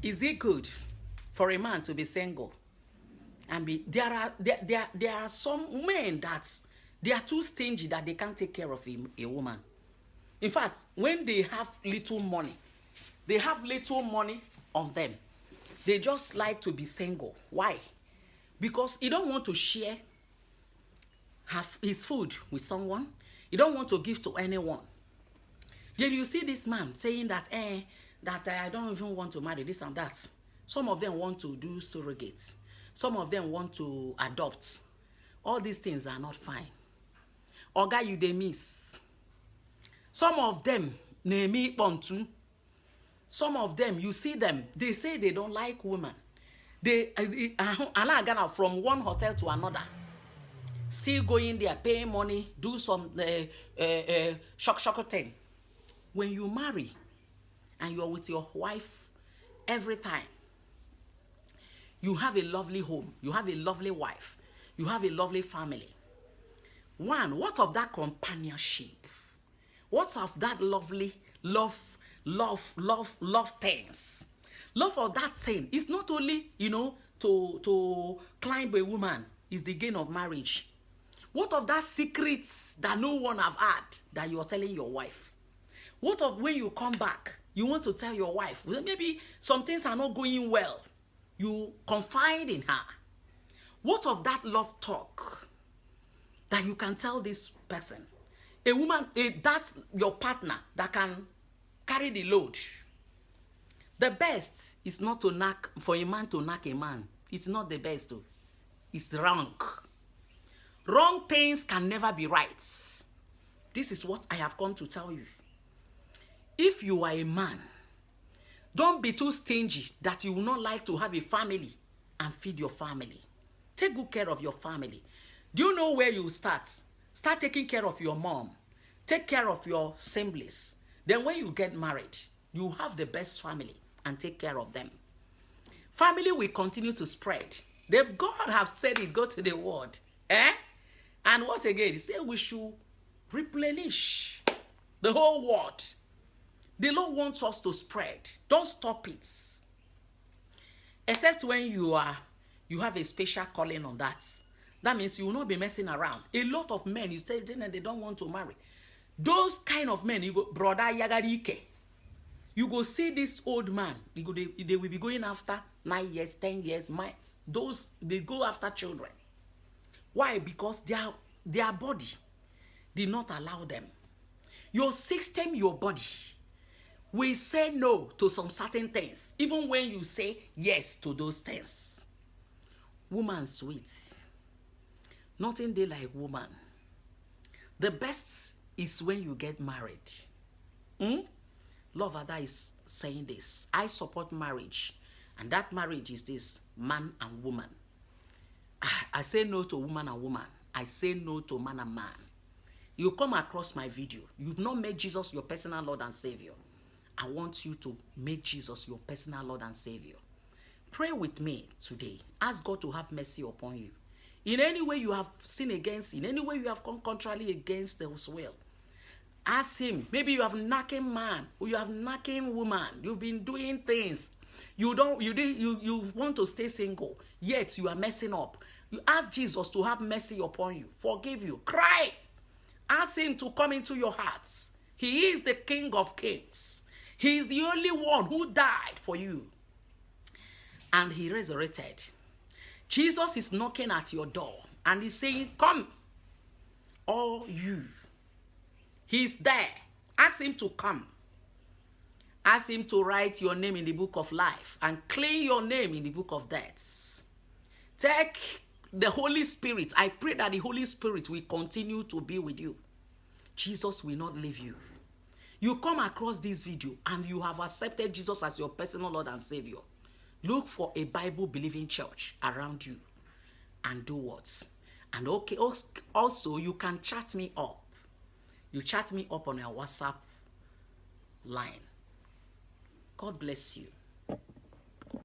Is it good for a man to be single? And there are some men that they are too stingy that they can't take care of a woman. In fact, when they have little money on them, they just like to be single. Why? Because he don't want to share his food with someone. He don't want to give to anyone. Then you see this man saying that I don't even want to marry, this and that. Some of them want to do surrogates. Some of them want to adopt. All these things are not fine. Oga, you they miss. Some of them, name pontu. Some of them, you see them, they say they don't like women. They are from one hotel to another. Still going there, paying money, do some shock thing. When you marry and you're with your wife every time, you have a lovely home, you have a lovely wife, you have a lovely family. One, what of that companionship? What of that lovely love things? Love of that thing is not only, to climb a woman is the gain of marriage. What of that secrets that no one have had that you are telling your wife? What of when you come back, you want to tell your wife, well, maybe some things are not going well. You confide in her. What of that love talk that you can tell this person? A woman, that's your partner that can carry the load. The best is not to knock, for a man to knock a man. It's not the best though. It's wrong. Wrong things can never be right. This is what I have come to tell you. If you are a man, don't be too stingy that you will not like to have a family and feed your family. Take good care of your family. Do you know where you start? Start taking care of your mom. Take care of your siblings. Then when you get married, you have the best family and take care of them. Family will continue to spread. God have said it, go to the word. And what again? He said we should replenish the whole world. The Lord wants us to spread. Don't stop it. Except when you have a special calling on that. That means you will not be messing around. A lot of men, you say they don't want to marry. Those kind of men, you go, brother Yagarike. You go see this old man. They will be going after 9 years, 10 years. They go after children. Why? Because their body did not allow them. Your system, your body, will say no to some certain things, even when you say yes to those things. Woman sweet. Nothing they like woman. The best is when you get married. Love Ada is saying this. I support marriage. And that marriage is this, man and woman. I say no to woman and woman. I say no to man and man. You come across my video. You've not made Jesus your personal Lord and Savior. I want you to make Jesus your personal Lord and Savior. Pray with me today. Ask God to have mercy upon you. In any way you have sinned against, in any way you have come contrarily against His will, ask Him. Maybe you have knocking man, or you have knocking woman. You've been doing things. You want to stay single, yet you are messing up. You ask Jesus to have mercy upon you, forgive you, cry. Ask Him to come into your hearts. He is the King of Kings. He is the only one who died for you. And He resurrected. Jesus is knocking at your door. And He's saying, come, all you. He's there. Ask Him to come. Ask Him to write your name in the book of life and clean your name in the book of deaths. Take the Holy Spirit. I pray that the Holy Spirit will continue to be with you. Jesus will not leave you. You come across this video and you have accepted Jesus as your personal Lord and Savior. Look for a Bible-believing church around you and do what? And okay, also you can chat me up. You chat me up on your WhatsApp line. God bless you.